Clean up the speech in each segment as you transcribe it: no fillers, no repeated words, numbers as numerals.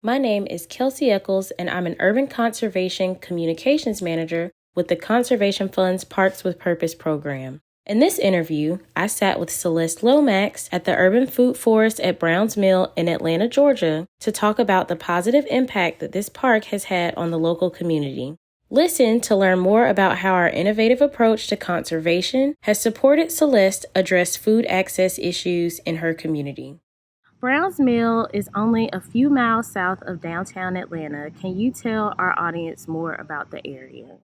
My name is Kelsey Eccles, and I'm an Urban Conservation Communications Manager with the Conservation Fund's Parks with Purpose program. In this interview, I sat with Celeste Lomax at the Urban Food Forest at Browns Mill in Atlanta, Georgia, to talk about the positive impact that this park has had on the local community. Listen to learn more about how our innovative approach to conservation has supported Celeste address food access issues in her community. Browns Mill is only a few miles south of downtown Atlanta. Can you tell our audience more about the area?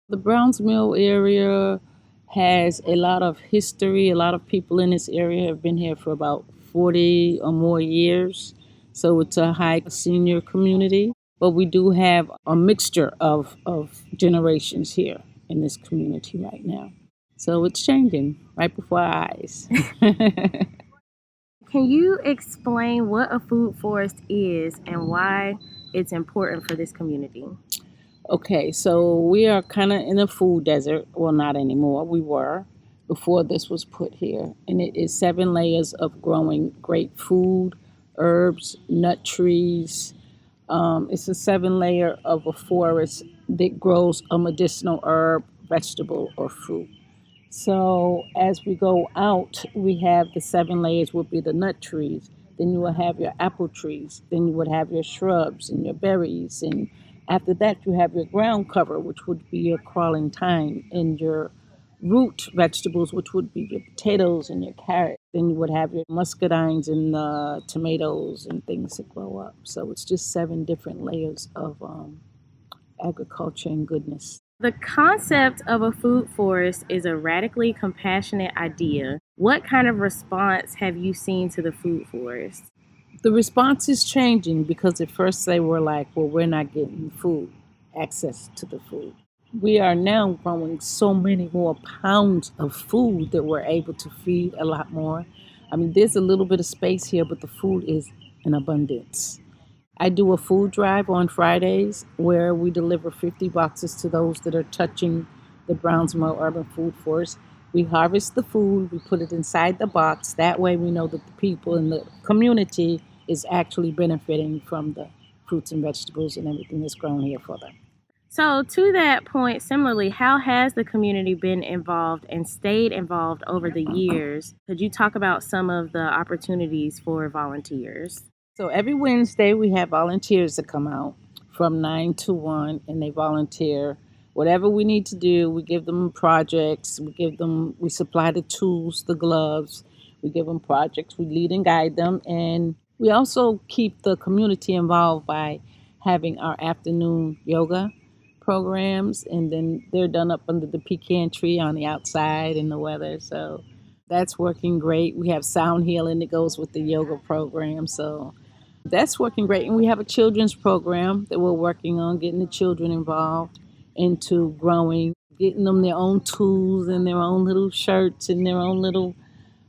The Browns Mill area has a lot of history. A lot of people in this area have been here for about 40 or more years. So it's a high senior community. But we do have a mixture of generations here in this community right now. So it's changing right before our eyes. Can you explain what a food forest is and why it's important for this community? Okay, so we are kind of in a food desert. Well, not anymore. We were before this was put here. And it is 7 layers of growing great food, herbs, nut trees. It's a 7 layer of a forest that grows a medicinal herb, vegetable, or fruit. So as we go out, we have the 7 layers would be the nut trees. Then you will have your apple trees. Then you would have your shrubs and your berries. And after that, you have your ground cover, which would be your crawling thyme, and your root vegetables, which would be your potatoes and your carrots. Then you would have your muscadines and tomatoes and things that grow up. So it's just 7 different layers of agriculture and goodness. The concept of a food forest is a radically compassionate idea. What kind of response have you seen to the food forest? The response is changing because at first they were like, well, we're not getting food, access to the food. We are now growing so many more pounds of food that we're able to feed a lot more. I mean, there's a little bit of space here, but the food is in abundance. I do a food drive on Fridays where we deliver 50 boxes to those that are touching the Brownsville Urban Food Forest. We harvest the food, we put it inside the box. That way we know that the people in the community is actually benefiting from the fruits and vegetables and everything that's grown here for them. So, to that point, similarly, how has the community been involved and stayed involved over the years? Could you talk about some of the opportunities for volunteers? So every Wednesday we have volunteers that come out from 9 to 1 and they volunteer. Whatever we need to do, we give them projects, we supply the tools, the gloves, we give them projects, we lead and guide them, and we also keep the community involved by having our afternoon yoga programs, and then they're done up under the pecan tree on the outside in the weather. So that's working great. We have sound healing that goes with the yoga program. So that's working great. And we have a children's program that we're working on, getting the children involved into growing, getting them their own tools and their own little shirts and their own little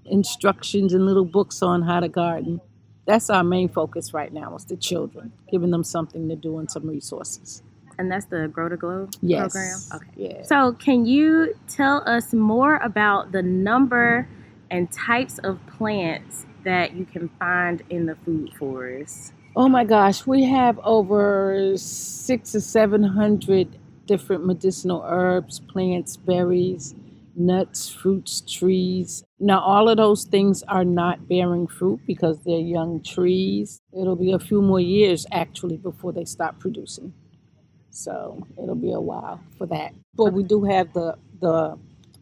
instructions and little books on how to garden. That's our main focus right now is the children, giving them something to do and some resources. And that's the Grow to Glow Yes. program? Okay. Yeah. So, can you tell us more about the number and types of plants that you can find in the food forest? Oh my gosh, we have over 600 or 700 different medicinal herbs, plants, berries, nuts, fruits, trees. Now, all of those things are not bearing fruit because they're young trees. It'll be a few more years actually before they stop producing. So it'll be a while for that. But we do have the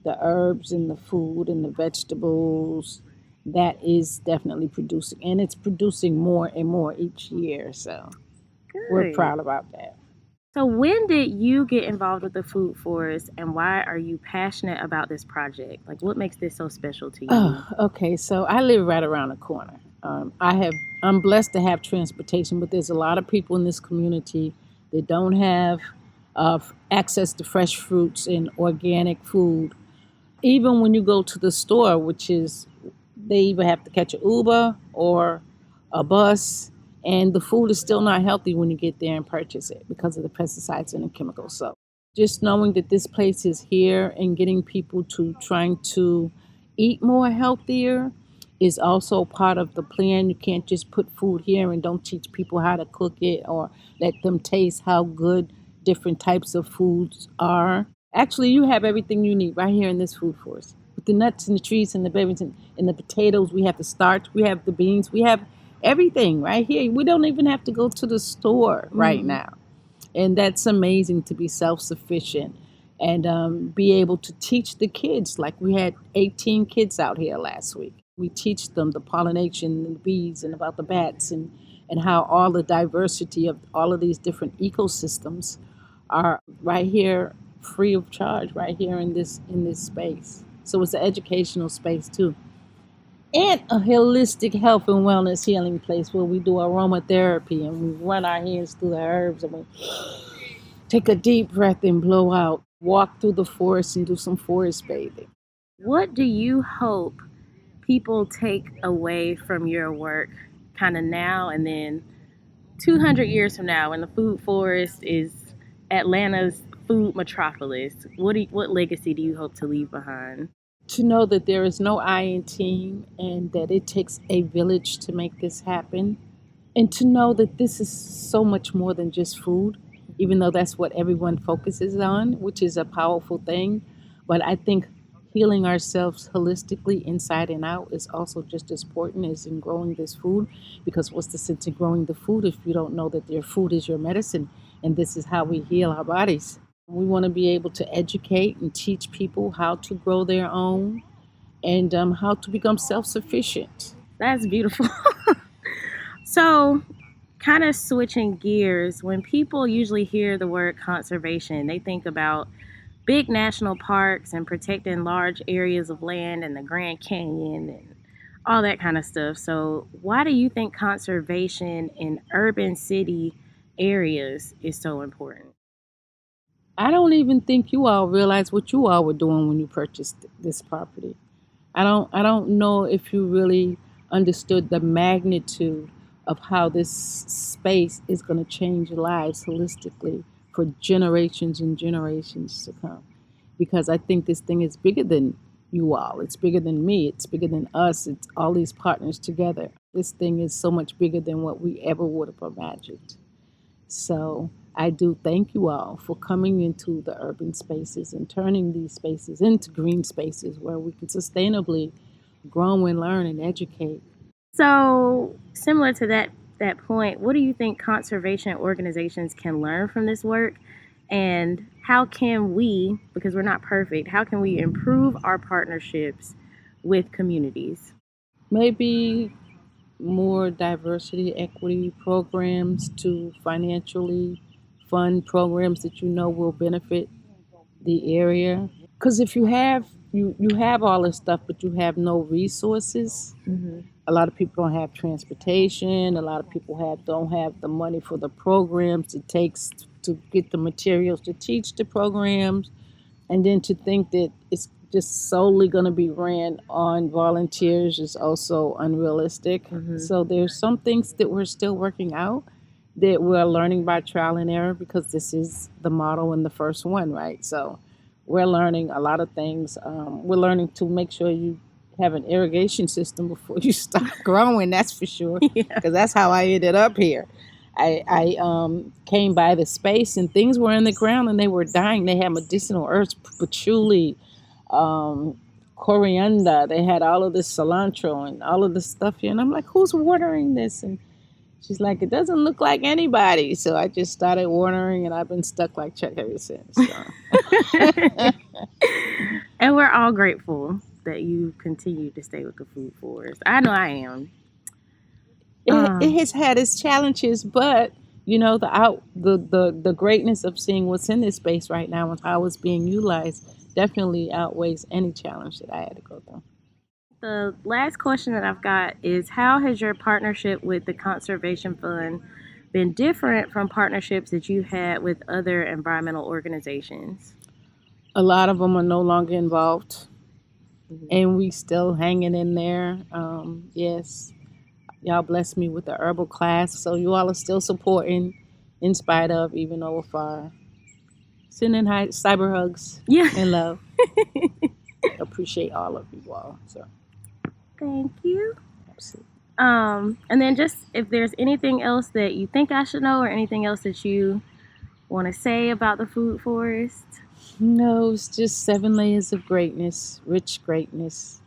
herbs and the food and the vegetables. That is definitely producing, and it's producing more and more each year. So we're Good. proud about that. So, when did you get involved with the food forest, and why are you passionate about this project? Like, what makes this so special to you? Oh, okay. So I live right around the corner. I'm blessed to have transportation, but there's a lot of people in this community that don't have access to fresh fruits and organic food. Even when you go to the store, which is they either have to catch an Uber or a bus, and the food is still not healthy when you get there and purchase it because of the pesticides and the chemicals. So just knowing that this place is here and getting people to trying to eat more healthier is also part of the plan. You can't just put food here and don't teach people how to cook it or let them taste how good different types of foods are. Actually, you have everything you need right here in this food forest. With the nuts and the trees and the berries and the potatoes, we have the starch, we have the beans, we have everything right here. We don't even have to go to the store right now. And that's amazing to be self-sufficient and be able to teach the kids. Like we had 18 kids out here last week. We teach them the pollination and the bees and about the bats and how all the diversity of all of these different ecosystems are right here free of charge right here in this space. So it's an educational space too. And a holistic health and wellness healing place where we do aromatherapy and we run our hands through the herbs and we take a deep breath and blow out. Walk through the forest and do some forest bathing. What do you hope people take away from your work kind of now and then 200 years from now when the food forest is Atlanta's food metropolis? What legacy do you hope to leave behind? To know that there is no I in team and that it takes a village to make this happen. And to know that this is so much more than just food, even though that's what everyone focuses on, which is a powerful thing. But I think healing ourselves holistically inside and out is also just as important as in growing this food. Because what's the sense in growing the food if you don't know that your food is your medicine and this is how we heal our bodies? We want to be able to educate and teach people how to grow their own and how to become self-sufficient. That's beautiful. So, kind of switching gears, when people usually hear the word conservation, they think about big national parks and protecting large areas of land and the Grand Canyon and all that kind of stuff. So, why do you think conservation in urban city areas is so important? I don't even think you all realize what you all were doing when you purchased this property. I don't know if you really understood the magnitude of how this space is going to change lives holistically for generations and generations to come. Because I think this thing is bigger than you all. It's bigger than me. It's bigger than us. It's all these partners together. This thing is so much bigger than what we ever would have imagined. So I do thank you all for coming into the urban spaces and turning these spaces into green spaces where we can sustainably grow and learn and educate. So, similar to that point, what do you think conservation organizations can learn from this work? And how can we, because we're not perfect, how can we improve our partnerships with communities? Maybe more diversity, equity programs to financially fund programs that you know will benefit the area. Because if you have you have all this stuff, but you have no resources. A lot of people don't have transportation. A lot of people don't have the money for the programs it takes to get the materials to teach the programs, and then to think that it's just solely going to be ran on volunteers is also unrealistic. So there's some things that we're still working out that we're learning by trial and error because this is the model in the first one, right? So we're learning a lot of things. We're learning to make sure you have an irrigation system before you start growing, that's for sure, Yeah. because that's how I ended up here. I came by the space and things were in the ground and they were dying. They had medicinal herbs, patchouli, coriander. They had all of this cilantro and all of this stuff here. And I'm like, who's watering this? And she's like, it doesn't look like anybody. So I just started watering and I've been stuck like Chuck ever since. So. And we're all grateful that you continue to stay with the food forest. I know I am. It has had its challenges, but you know the greatness of seeing what's in this space right now and how it's being utilized definitely outweighs any challenge that I had to go through. The last question that I've got is, how has your partnership with the Conservation Fund been different from partnerships that you had with other environmental organizations? A lot of them are no longer involved, and we still hanging in there. Yes, y'all blessed me with the herbal class, so you all are still supporting in spite of, even though we're far. Sending cyber hugs Yeah. and love. Appreciate all of you all. So. Thank you. Absolutely. And then just if there's anything else that you think I should know or anything else that you want to say about the food forest. No, it's just 7 layers of greatness, rich greatness.